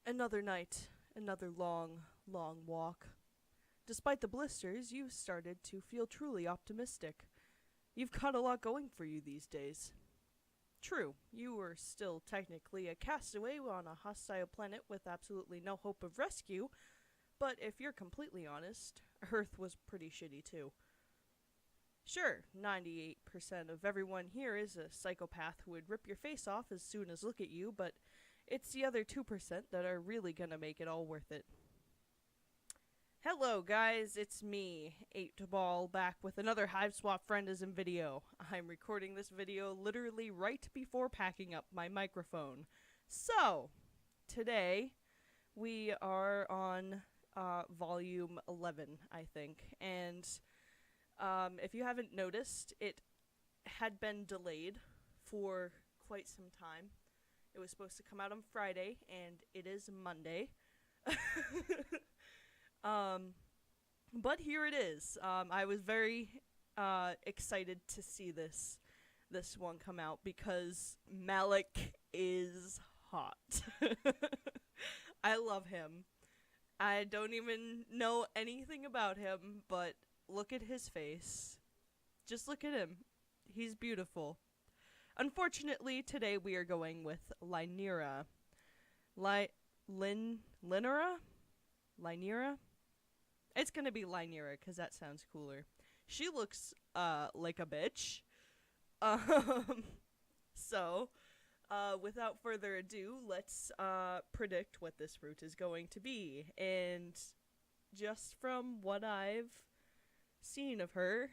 Another night, another long, long walk. Despite the blisters, you've started to feel truly optimistic. You've got a lot going for you these days. True, you were still technically a castaway on a hostile planet with absolutely no hope of rescue, but if you're completely honest, Earth was pretty shitty too. Sure, 98% of everyone here is a psychopath who would rip your face off as soon as look at you, but it's the other 2% that are really gonna make it all worth it. Hello guys, it's me, 8ball, back with another Hiveswap Friendism video. I'm recording this video literally right before packing up my microphone. So, today we are on volume 11, I think, and if you haven't noticed, it had been delayed for quite some time. It was supposed to come out on Friday, and it is Monday. But here it is. I was very excited to see this one come out because Malik is hot. I love him. I don't even know anything about him, but look at his face. Just look at him. He's beautiful. Unfortunately, today we are going with Lynera. Lynera? Lynera? It's gonna be Lynera, because that sounds cooler. She looks, like a bitch. So, without further ado, let's, predict what this fruit is going to be. And just from what I've seen of her,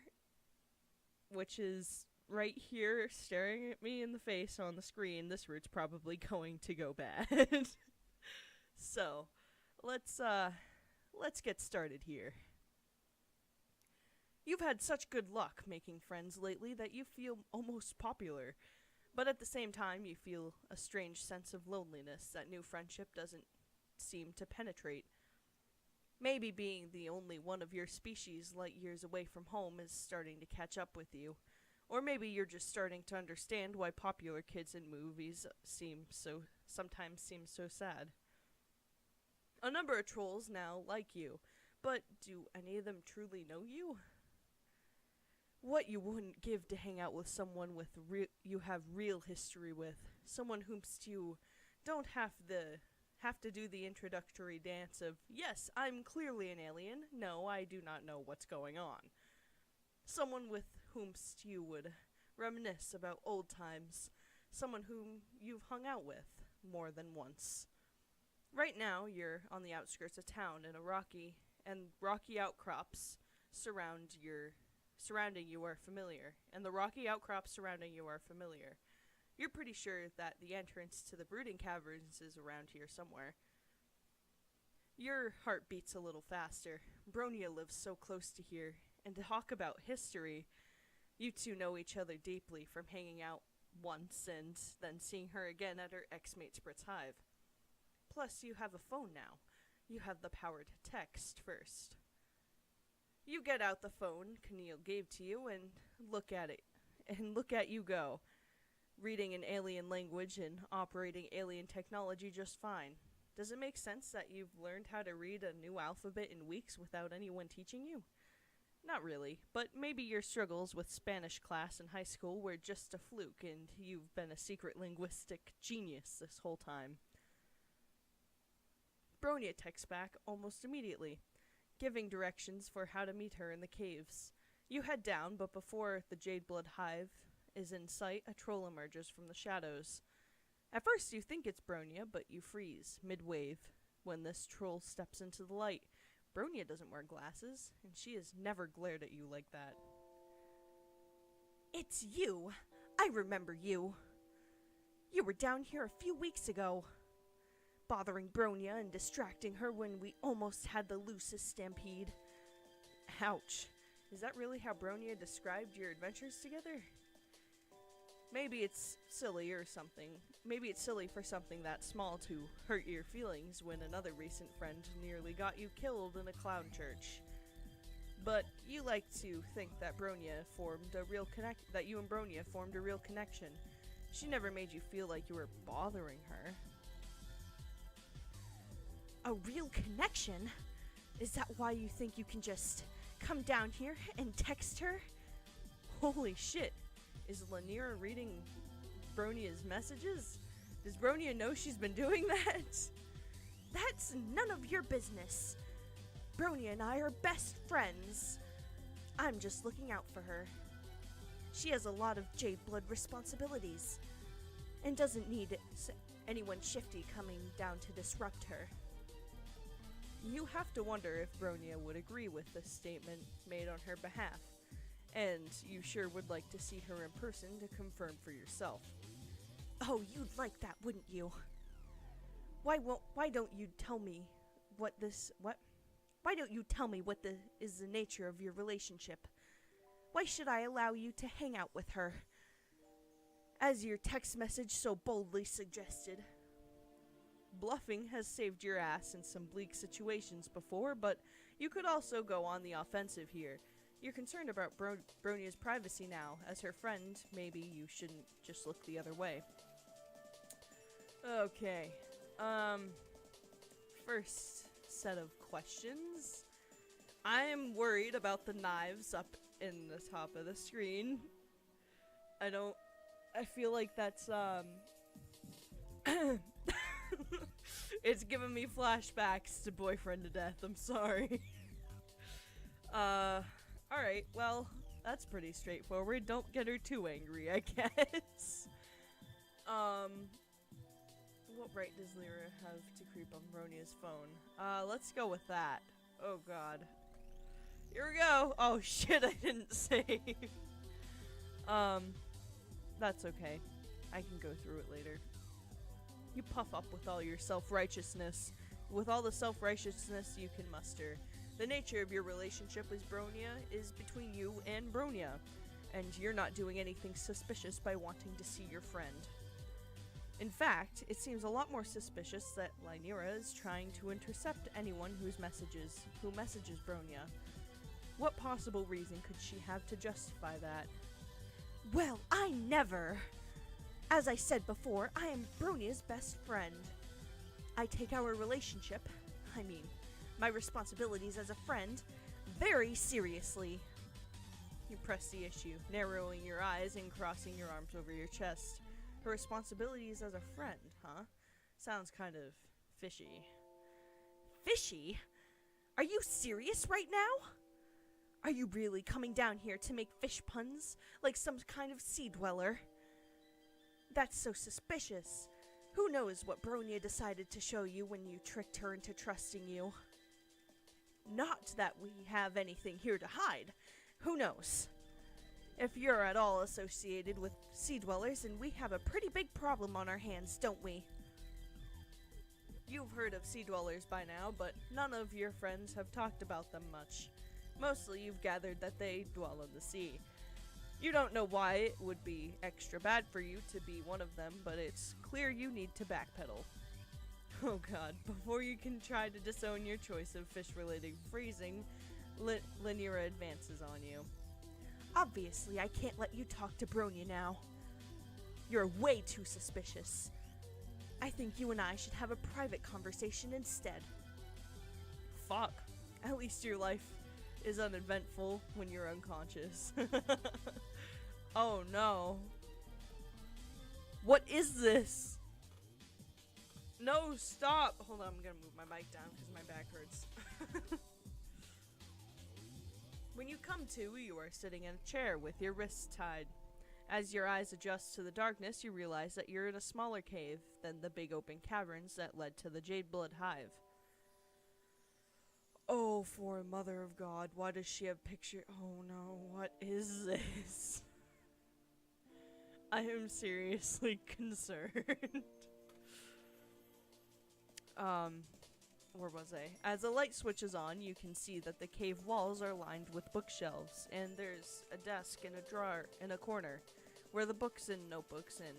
which is right here staring at me in the face on the screen, this root's probably going to go bad. So, let's get started here. You've had such good luck making friends lately that you feel almost popular, but at the same time you feel a strange sense of loneliness that new friendship doesn't seem to penetrate. Maybe being the only one of your species light years away from home is starting to catch up with you. Or maybe you're just starting to understand why popular kids in movies sometimes seem so sad. A number of trolls now like you, but do any of them truly know you? What you wouldn't give to hang out with someone you have real history with, someone whomst you don't have to do the introductory dance of, yes, I'm clearly an alien, no, I do not know what's going on. Someone with whomst you would reminisce about old times, someone whom you've hung out with more than once. Right now, you're on the outskirts of town and rocky outcrops surrounding you are familiar. And the rocky outcrops surrounding you are familiar. You're pretty sure that the entrance to the brooding caverns is around here somewhere. Your heart beats a little faster. Bronia lives so close to here, and to talk about history, you two know each other deeply from hanging out once and then seeing her again at her ex-mate Sprit's hive. Plus, you have a phone now. You have the power to text first. You get out the phone Camille gave to you and look at it. And look at you go. Reading an alien language and operating alien technology just fine. Does it make sense that you've learned how to read a new alphabet in weeks without anyone teaching you? Not really, but maybe your struggles with Spanish class in high school were just a fluke and you've been a secret linguistic genius this whole time. Bronia texts back almost immediately, giving directions for how to meet her in the caves. You head down, but before the Jadeblood hive is in sight, a troll emerges from the shadows. At first you think it's Bronia, but you freeze, mid-wave, when this troll steps into the light. Bronia doesn't wear glasses, and she has never glared at you like that. It's you! I remember you! You were down here a few weeks ago, bothering Bronia and distracting her when we almost had the loosest stampede. Ouch. Is that really how Bronia described your adventures together? Maybe it's silly or something. Maybe it's silly for something that small to hurt your feelings when another recent friend nearly got you killed in a clown church. But you like to think that you and Bronia formed a real connection. She never made you feel like you were bothering her. A real connection? Is that why you think you can just come down here and text her? Holy shit. Is Lanira reading Bronia's messages? Does Bronia know she's been doing that? That's none of your business. Bronia and I are best friends. I'm just looking out for her. She has a lot of Jade Blood responsibilities and doesn't need anyone shifty coming down to disrupt her. You have to wonder if Bronia would agree with this statement made on her behalf, and you sure would like to see her in person to confirm for yourself. Oh, you'd like that, wouldn't you? Why don't you tell me what Why don't you tell me what is the nature of your relationship? Why should I allow you to hang out with her, as your text message so boldly suggested? Bluffing has saved your ass in some bleak situations before, but you could also go on the offensive here. You're concerned about Bronia's privacy now. As her friend, maybe you shouldn't just look the other way. Okay. First set of questions. I am worried about the knives up in the top of the screen. I feel like that's, it's giving me flashbacks to Boyfriend to Death. I'm sorry. Alright, well, that's pretty straightforward. Don't get her too angry, I guess. What right does Lyra have to creep on Bronia's phone? Let's go with that. Oh god. Here we go! Oh shit, I didn't save. That's okay. I can go through it later. You puff up with all your self-righteousness. With all the self-righteousness you can muster. The nature of your relationship with Bronia is between you and Bronia, and you're not doing anything suspicious by wanting to see your friend. In fact, it seems a lot more suspicious that Lynira is trying to intercept anyone who messages Bronia. What possible reason could she have to justify that? Well, I never! As I said before, I am Bronia's best friend. I take our relationship, my responsibilities as a friend, very seriously. You press the issue, narrowing your eyes and crossing your arms over your chest. Her responsibilities as a friend, huh? Sounds kind of fishy. Fishy? Are you serious right now? Are you really coming down here to make fish puns like some kind of sea dweller? That's so suspicious. Who knows what Bronia decided to show you when you tricked her into trusting you? Not that we have anything here to hide. Who knows? If you're at all associated with sea dwellers, then we have a pretty big problem on our hands, don't we? You've heard of sea dwellers by now, but none of your friends have talked about them much. Mostly you've gathered that they dwell in the sea. You don't know why it would be extra bad for you to be one of them, but it's clear you need to backpedal. Oh god, before you can try to disown your choice of fish-related phrasing, Lynira advances on you. Obviously, I can't let you talk to Bronia now. You're way too suspicious. I think you and I should have a private conversation instead. Fuck. At least your life is uneventful when you're unconscious. Oh no. What is this? No, stop! Hold on, I'm gonna move my mic down because my back hurts. When you come to, you are sitting in a chair with your wrists tied. As your eyes adjust to the darkness, you realize that you're in a smaller cave than the big open caverns that led to the Jade Blood Hive. Oh, for a mother of God, why does she have picture— oh no, what is this? I am seriously concerned. Where was I? As the light switches on, you can see that the cave walls are lined with bookshelves, and there's a desk and a drawer in a corner, where the books and notebooks and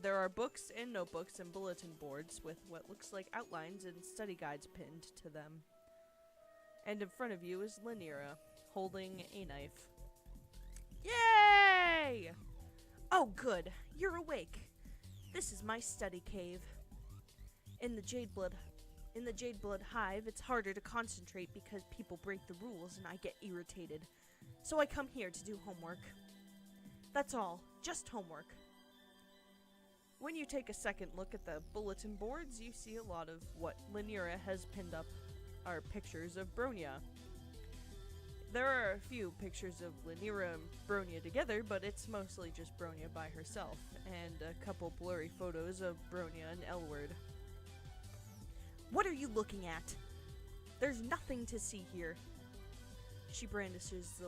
there are books and notebooks and bulletin boards with what looks like outlines and study guides pinned to them. And in front of you is Lynira, holding a knife. Yay! Oh good, you're awake. This is my study cave. In the Jade Blood In the Jade Blood Hive, it's harder to concentrate because people break the rules and I get irritated. So I come here to do homework. That's all, just homework. When you take a second look at the bulletin boards, you see a lot of what Lanira has pinned up are pictures of Bronya. There are a few pictures of Lanira and Bronya together, but it's mostly just Bronya by herself, and a couple blurry photos of Bronya and Elward. What are you looking at? There's nothing to see here. She brandishes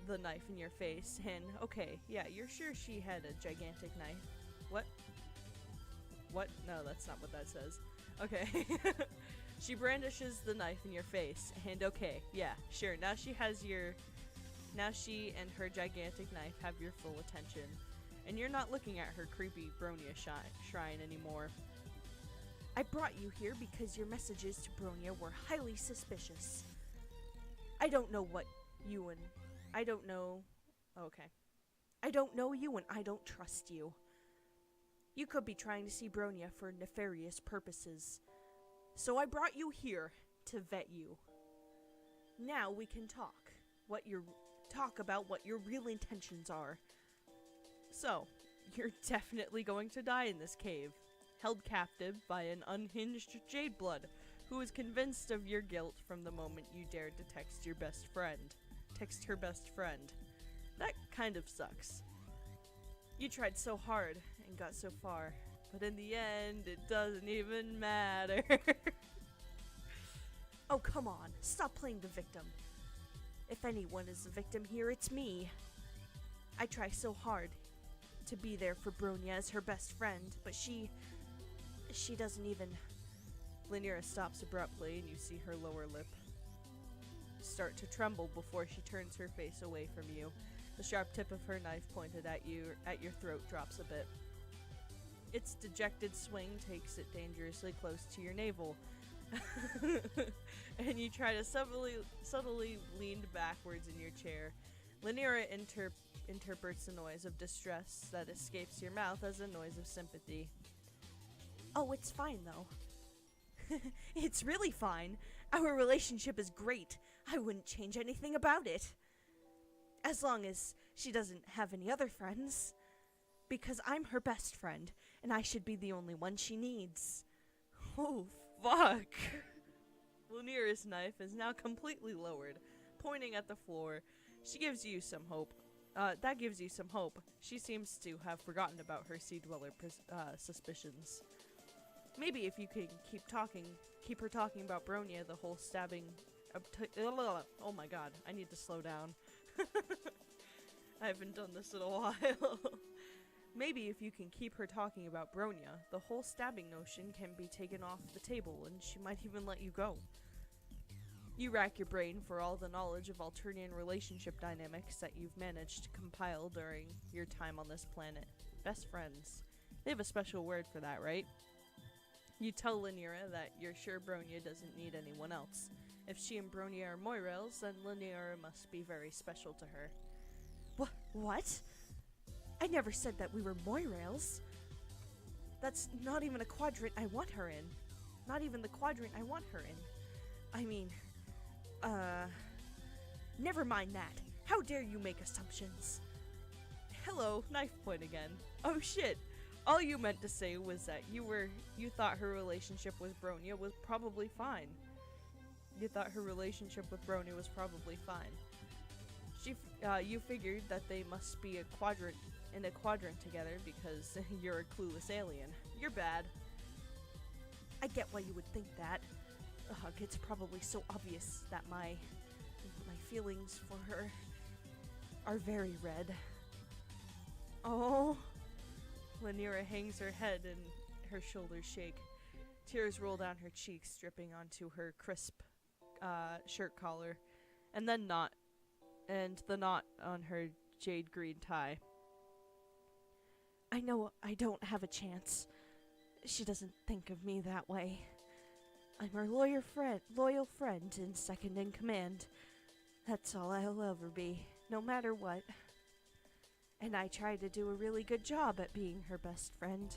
the knife in your face, and okay, yeah, you're sure she had a gigantic knife. What? What? No, that's not what that says. Okay. She brandishes the knife in your face, and okay, yeah, sure, now she and her gigantic knife have your full attention, and you're not looking at her creepy Bronya shrine anymore. I brought you here because your messages to Bronya were highly suspicious. I don't know you and I don't know you and I don't trust you. You could be trying to see Bronya for nefarious purposes. So I brought you here to vet you. Now we can talk about what your real intentions are. So, you're definitely going to die in this cave, held captive by an unhinged Jade Blood, who is convinced of your guilt from the moment you dared to text her best friend. That kind of sucks. You tried so hard and got so far, but in the end, it doesn't even matter. Oh, come on. Stop playing the victim. If anyone is the victim here, it's me. I try so hard to be there for Bronya as her best friend, but she doesn't even... Lanira stops abruptly, and you see her lower lip start to tremble before she turns her face away from you. The sharp tip of her knife pointed at your throat drops a bit. Its dejected swing takes it dangerously close to your navel. And you try to subtly lean backwards in your chair. Lanira interprets the noise of distress that escapes your mouth as a noise of sympathy. Oh, it's fine, though. It's really fine. Our relationship is great. I wouldn't change anything about it. As long as she doesn't have any other friends. Because I'm her best friend, and I should be the only one she needs. Oh, fuck! Lanira's knife is now completely lowered, pointing at the floor. She gives you some hope. That gives you some hope. She seems to have forgotten about her Sea Dweller suspicions. Maybe if you can keep her talking about Bronya, the whole stabbing... oh my god, I need to slow down. I haven't done this in a while. Maybe if you can keep her talking about Bronya, the whole stabbing notion can be taken off the table, and she might even let you go. You rack your brain for all the knowledge of Alternian relationship dynamics that you've managed to compile during your time on this planet. Best friends. They have a special word for that, right? You tell Lanira that you're sure Bronya doesn't need anyone else. If she and Bronya are Moirels, then Lanira must be very special to her. What? I never said that we were Moirels. That's not even a quadrant I want her in. Not even the quadrant I want her in. I mean, never mind that. How dare you make assumptions? Hello, knife point again. Oh shit. All you meant to say was that you thought her relationship with Bronya was probably fine. You thought her relationship with Bronya was probably fine. You figured that they must be in a quadrant together because you're a clueless alien. You're bad. I get why you would think that. Ugh, it's probably so obvious that my feelings for her are very red. Oh. Lanira hangs her head and her shoulders shake. Tears roll down her cheeks, dripping onto her crisp shirt collar, and the knot on her jade green tie. I know I don't have a chance. She doesn't think of me that way. I'm her loyal friend and second in command. That's all I'll ever be, no matter what. And I try to do a really good job at being her best friend.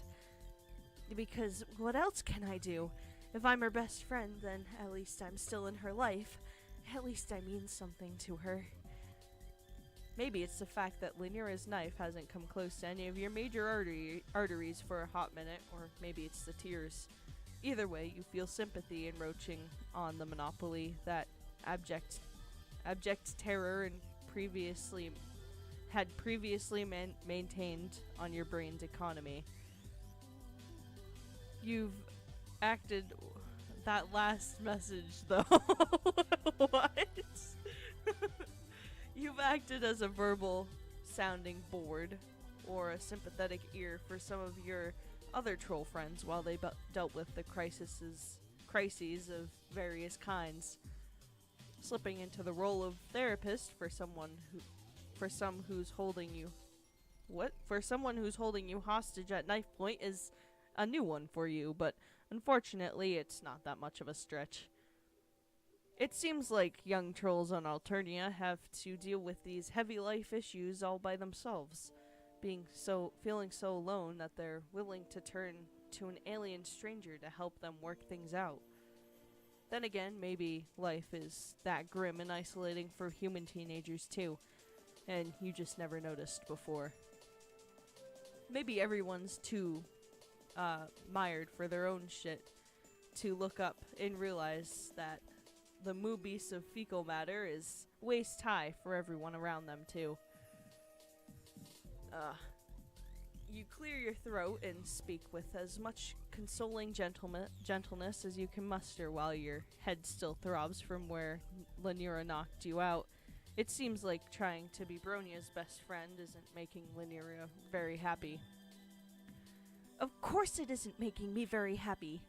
Because what else can I do If I'm her best friend, then at least I'm still in her life. At least I mean something to her. Maybe it's the fact that Lanira's knife hasn't come close to any of your major arteries for a hot minute, or maybe it's the tears. Either way, you feel sympathy encroaching on the monopoly that abject terror and previously maintained on your brain's economy. You've acted that last message though. What? You've acted as a verbal sounding board or a sympathetic ear for some of your other troll friends while they dealt with the crises of various kinds, slipping into the role of therapist for someone who's holding you hostage at knife point is a new one for you, but unfortunately it's not that much of a stretch. It seems like young trolls on Alternia have to deal with these heavy life issues all by themselves, feeling so alone that they're willing to turn to an alien stranger to help them work things out. Then again, maybe life is that grim and isolating for human teenagers too, and you just never noticed before. Maybe everyone's too mired for their own shit to look up and realize that the moo beast of fecal matter is waist high for everyone around them too. You clear your throat and speak with as much consoling gentleness as you can muster while your head still throbs from where Lanira knocked you out. It seems like trying to be Bronia's best friend isn't making Lanira very happy. Of course it isn't making me very happy.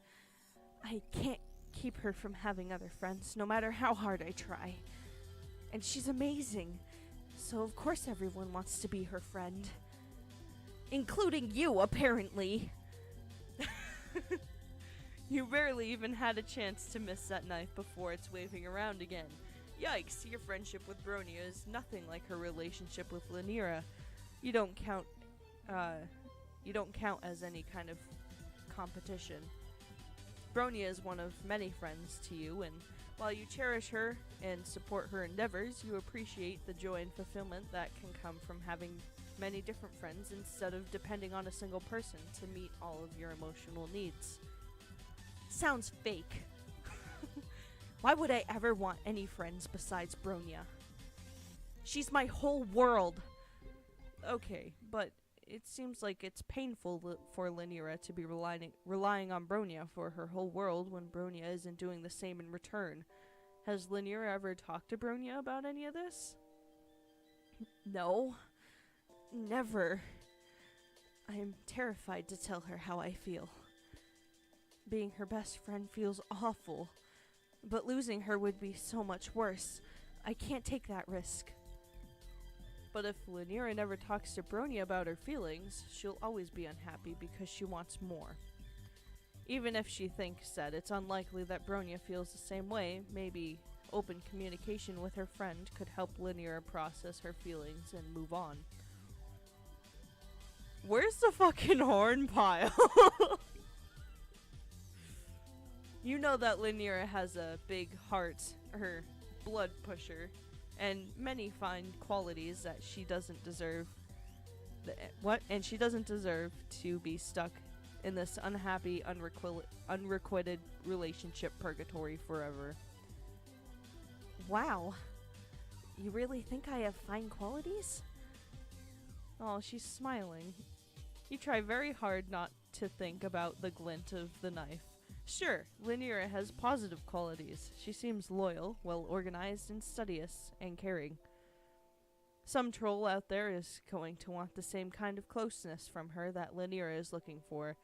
I can't keep her from having other friends, no matter how hard I try. And she's amazing, so of course everyone wants to be her friend. Including you, apparently. You barely even had a chance to miss that knife before it's waving around again. Yikes, your friendship with Bronia is nothing like her relationship with Lanira. You don't count as any kind of competition. Bronia is one of many friends to you, and while you cherish her and support her endeavors, you appreciate the joy and fulfillment that can come from having many different friends instead of depending on a single person to meet all of your emotional needs. Sounds fake. Why would I ever want any friends besides Bronia? She's my whole world. Okay, but it seems like it's painful for Lanira to be relying on Bronia for her whole world when Bronia isn't doing the same in return. Has Lanira ever talked to Bronia about any of this? No. Never. I am terrified to tell her how I feel. Being her best friend feels awful, but losing her would be so much worse. I can't take that risk. But if Lanira never talks to Bronia about her feelings, she'll always be unhappy because she wants more. Even if she thinks that it's unlikely that Bronia feels the same way, maybe open communication with her friend could help Lanira process her feelings and move on. Where's the fucking horn pile? You know that Lanira has a big heart, her blood pusher, and many fine qualities that she doesn't deserve. And she doesn't deserve to be stuck in this unhappy, unrequited relationship purgatory forever. Wow. You really think I have fine qualities? Oh, she's smiling. You try very hard not to think about the glint of the knife. Sure, Lanira has positive qualities. She seems loyal, well-organized, and studious, and caring. Some troll out there is going to want the same kind of closeness from her that Lanira is looking for,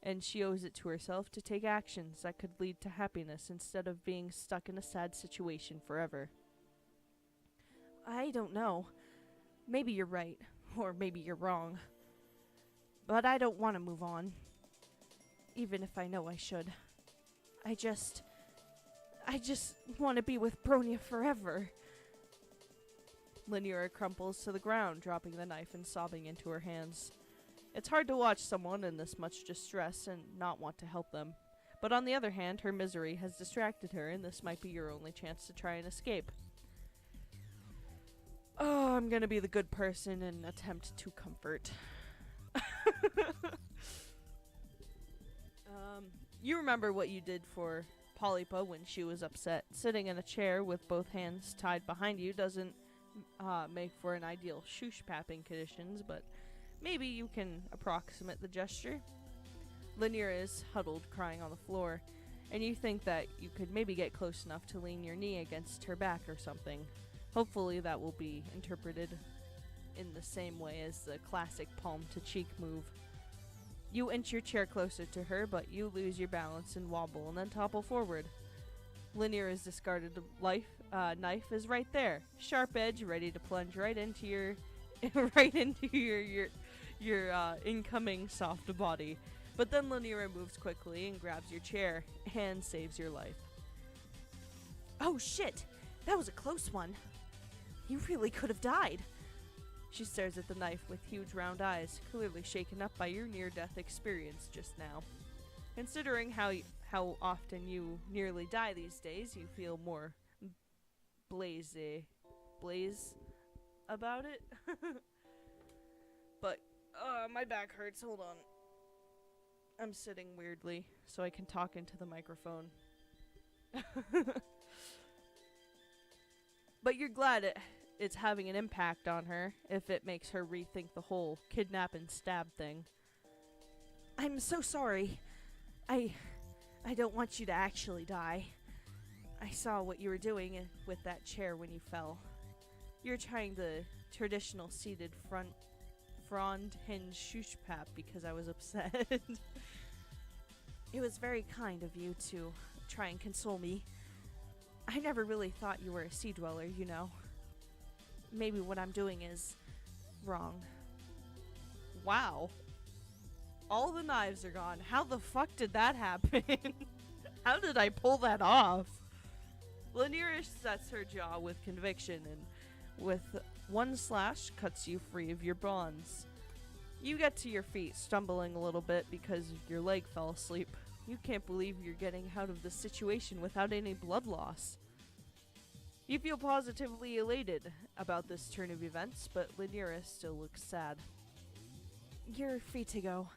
and she owes it to herself to take actions that could lead to happiness instead of being stuck in a sad situation forever. I don't know. Maybe you're right, or maybe you're wrong. But I don't want to move on. Even if I know I should. I just want to be with Bronia forever. Lanira crumples to the ground, dropping the knife and sobbing into her hands. It's hard to watch someone in this much distress and not want to help them. But on the other hand, her misery has distracted her, and this might be your only chance to try and escape. Oh, I'm gonna be the good person and attempt to comfort. You remember what you did for Polypa when she was upset. Sitting in a chair with both hands tied behind you doesn't make for an ideal shoosh-papping conditions, but maybe you can approximate the gesture. Lanier is huddled, crying on the floor, and you think that you could maybe get close enough to lean your knee against her back or something. Hopefully that will be interpreted in the same way as the classic palm-to-cheek move. You inch your chair closer to her, but you lose your balance and wobble and then topple forward. Laniera's discarded knife is right there, sharp edge, ready to plunge right into your incoming soft body. But then Laniera moves quickly and grabs your chair and saves your life. Oh shit! That was a close one. You really could have died. She stares at the knife with huge round eyes, clearly shaken up by your near-death experience just now. Considering how often you nearly die these days, you feel more blaze about it. But my back hurts. Hold on. I'm sitting weirdly so I can talk into the microphone. But you're glad it's having an impact on her if it makes her rethink the whole kidnap and stab thing. I'm so sorry. I don't want you to actually die. I saw what you were doing with that chair when you fell. You're trying the traditional seated frond hinge shoosh-pap because I was upset. It was very kind of you to try and console me. I never really thought you were a sea dweller, you know. Maybe what I'm doing is wrong. Wow. All the knives are gone. How the fuck did that happen? How did I pull that off? Laniera sets her jaw with conviction and with one slash cuts you free of your bonds. You get to your feet, stumbling a little bit because your leg fell asleep. You can't believe you're getting out of this situation without any blood loss. You feel positively elated about this turn of events, but Laniera still looks sad. You're free to go.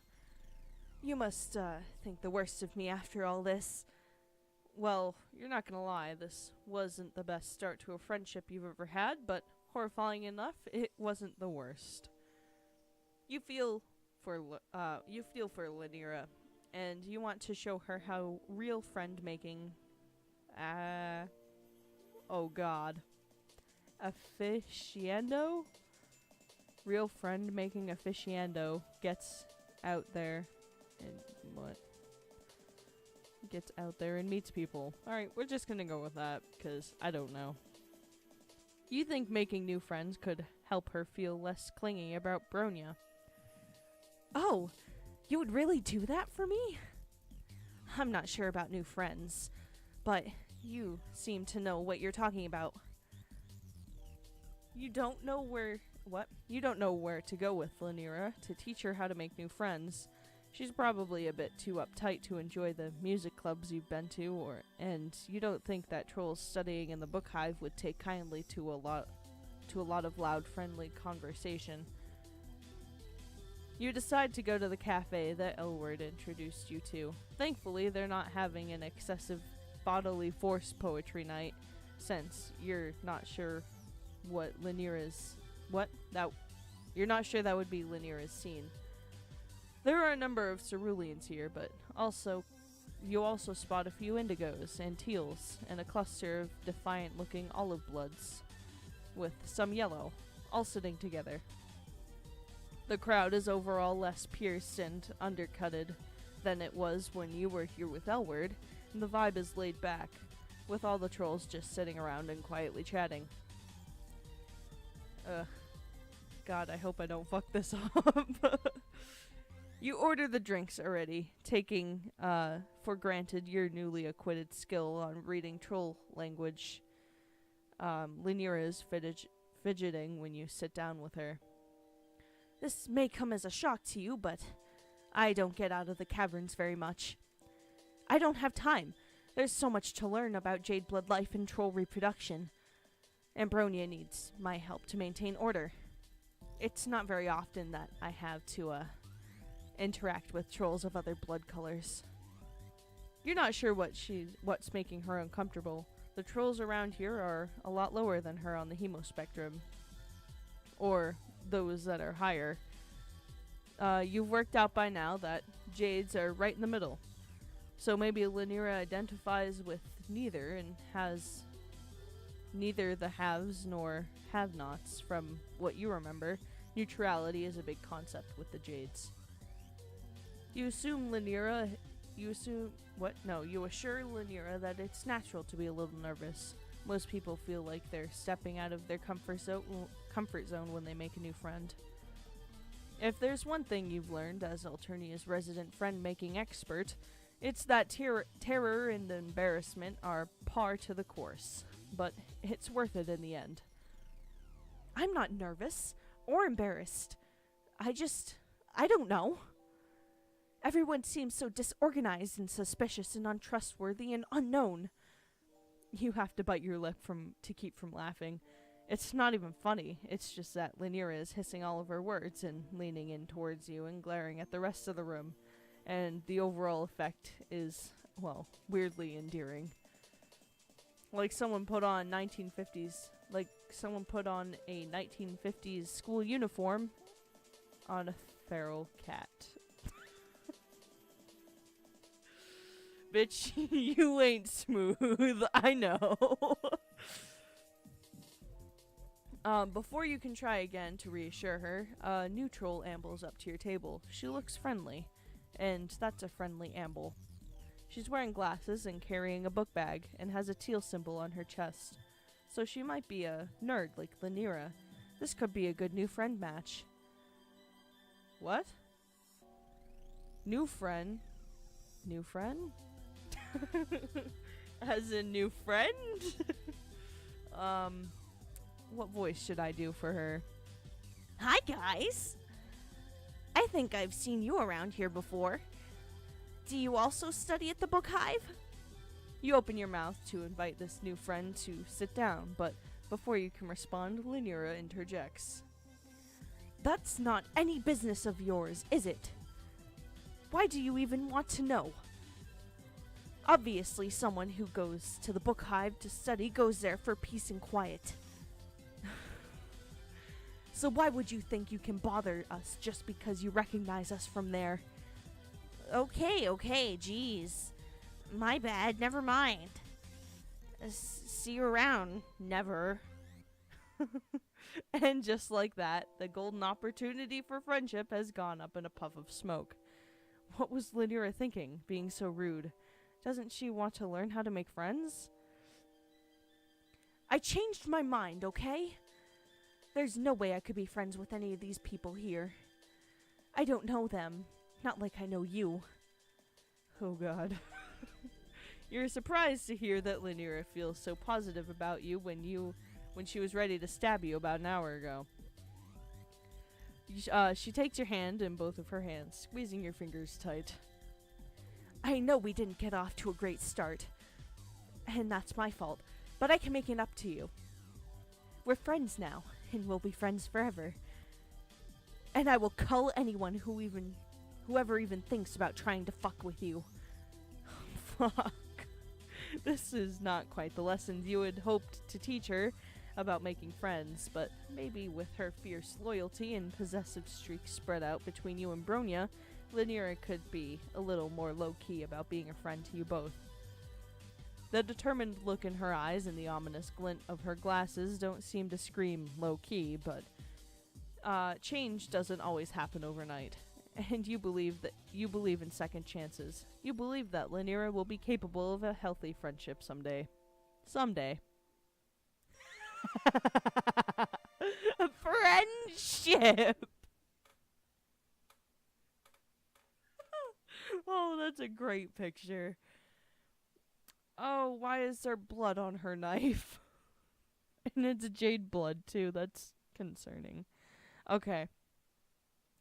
You must, think the worst of me after all this. Well, you're not gonna lie, this wasn't the best start to a friendship you've ever had, but horrifying enough, it wasn't the worst. You feel for Laniera, and you want to show her how real friend making, oh god, aficionado? Real friend making aficionado gets out there and gets out there and meets people. Alright, we're just gonna go with that, because I don't know. You think making new friends could help her feel less clingy about Bronya. Oh, you would really do that for me? I'm not sure about new friends, but you seem to know what you're talking about. You don't know where to go with Laniera to teach her how to make new friends. She's probably a bit too uptight to enjoy the music clubs you've been to, and you don't think that trolls studying in the book hive would take kindly to a lot of loud, friendly conversation. You decide to go to the cafe that Elward introduced you to. Thankfully, they're not having an excessive bodily force poetry night, since you're not sure you're not sure that would be Laniera's scene. There are a number of ceruleans here, but you also spot a few indigos and teals, and a cluster of defiant-looking olive bloods, with some yellow, all sitting together. The crowd is overall less pierced and undercutted than it was when you were here with Elward, and the vibe is laid back, with all the trolls just sitting around and quietly chatting. God, I hope I don't fuck this up. You order the drinks already, taking for granted your newly acquitted skill on reading troll language. Laniera is fidgeting when you sit down with her. This may come as a shock to you, but I don't get out of the caverns very much. I don't have time. There's so much to learn about jade blood life and troll reproduction. Ambronia needs my help to maintain order. It's not very often that I have to, interact with trolls of other blood colors. You're not sure what's making her uncomfortable. The trolls around here are a lot lower than her on the hemo spectrum. Or those that are higher. You've worked out by now that jades are right in the middle. So maybe Lynira identifies with neither and has neither the haves nor have-nots. From what you remember, neutrality is a big concept with the jades. You assure Lynira that it's natural to be a little nervous. Most people feel like they're stepping out of their comfort zone when they make a new friend. If there's one thing you've learned as Alternia's resident friend-making expert, it's that terror and embarrassment are par to the course. But it's worth it in the end. I'm not nervous or embarrassed. I don't know. Everyone seems so disorganized and suspicious and untrustworthy and unknown. You have to bite your lip to keep from laughing. It's not even funny. It's just that Lynira is hissing all of her words and leaning in towards you and glaring at the rest of the room. And the overall effect is, well, weirdly endearing. Like someone put on a 1950s school uniform on a feral cat. Bitch, you ain't smooth. I know. Before you can try again to reassure her, a new troll ambles up to your table. She looks friendly, and that's a friendly amble. She's wearing glasses and carrying a book bag, and has a teal symbol on her chest. So she might be a nerd like Lynira. This could be a good new friend match. What? New friend? New friend? As a new friend? What voice should I do for her? Hi, guys. I think I've seen you around here before. Do you also study at the Book Hive? You open your mouth to invite this new friend to sit down, but before you can respond, Lynira interjects. That's not any business of yours, is it? Why do you even want to know? Obviously, someone who goes to the Book Hive to study goes there for peace and quiet. So why would you think you can bother us just because you recognize us from there? Okay, jeez. My bad, never mind. See you around, never. And just like that, the golden opportunity for friendship has gone up in a puff of smoke. What was Lynira thinking, being so rude? Doesn't she want to learn how to make friends? I changed my mind, okay? There's no way I could be friends with any of these people here. I don't know them. Not like I know you. Oh god. You're surprised to hear that Lynira feels so positive about you when she was ready to stab you about an hour ago. She takes your hand in both of her hands, squeezing your fingers tight. I know we didn't get off to a great start, and that's my fault, but I can make it up to you. We're friends now, and we'll be friends forever. And I will cull anyone whoever even thinks about trying to fuck with you. Fuck. This is not quite the lessons you had hoped to teach her about making friends, but maybe with her fierce loyalty and possessive streak spread out between you and Bronya, Lynira could be a little more low-key about being a friend to you both. The determined look in her eyes and the ominous glint of her glasses don't seem to scream low-key, but change doesn't always happen overnight. And you believe in second chances. You believe that Lynira will be capable of a healthy friendship someday. Someday. Friendship! Oh, that's a great picture. Oh, why is there blood on her knife? And it's jade blood, too. That's concerning. Okay.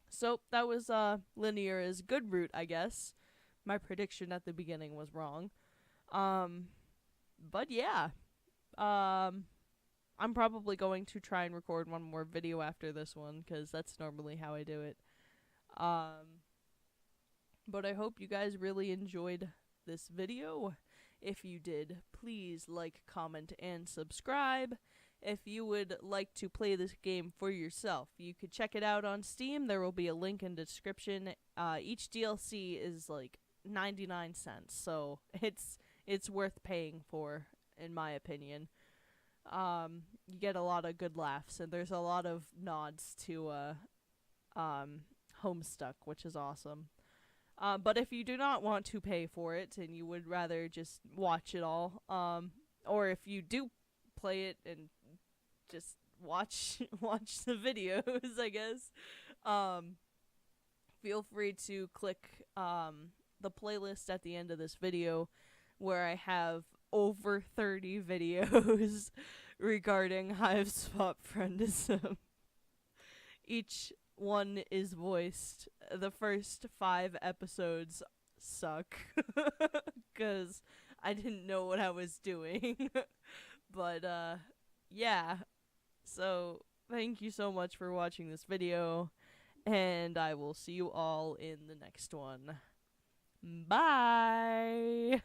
So, that was Lynira's good route, I guess. my prediction at the beginning was wrong. But yeah. I'm probably going to try and record one more video after this one, because that's normally how I do it. But I hope you guys really enjoyed this video. If you did, please like, comment, and subscribe. If you would like to play this game for yourself, you could check it out on Steam. There will be a link in the description. Each DLC is like 99 cents, so it's worth paying for, in my opinion. You get a lot of good laughs, and there's a lot of nods to Homestuck, which is awesome. But if you do not want to pay for it and you would rather just watch it all, or if you do play it and just watch the videos, I guess, feel free to click the playlist at the end of this video, where I have over 30 videos regarding Hiveswap Friendism. Each one is voiced. The first 5 episodes suck because I didn't know what I was doing. But yeah, so thank you so much for watching this video, and I will see you all in the next one. Bye.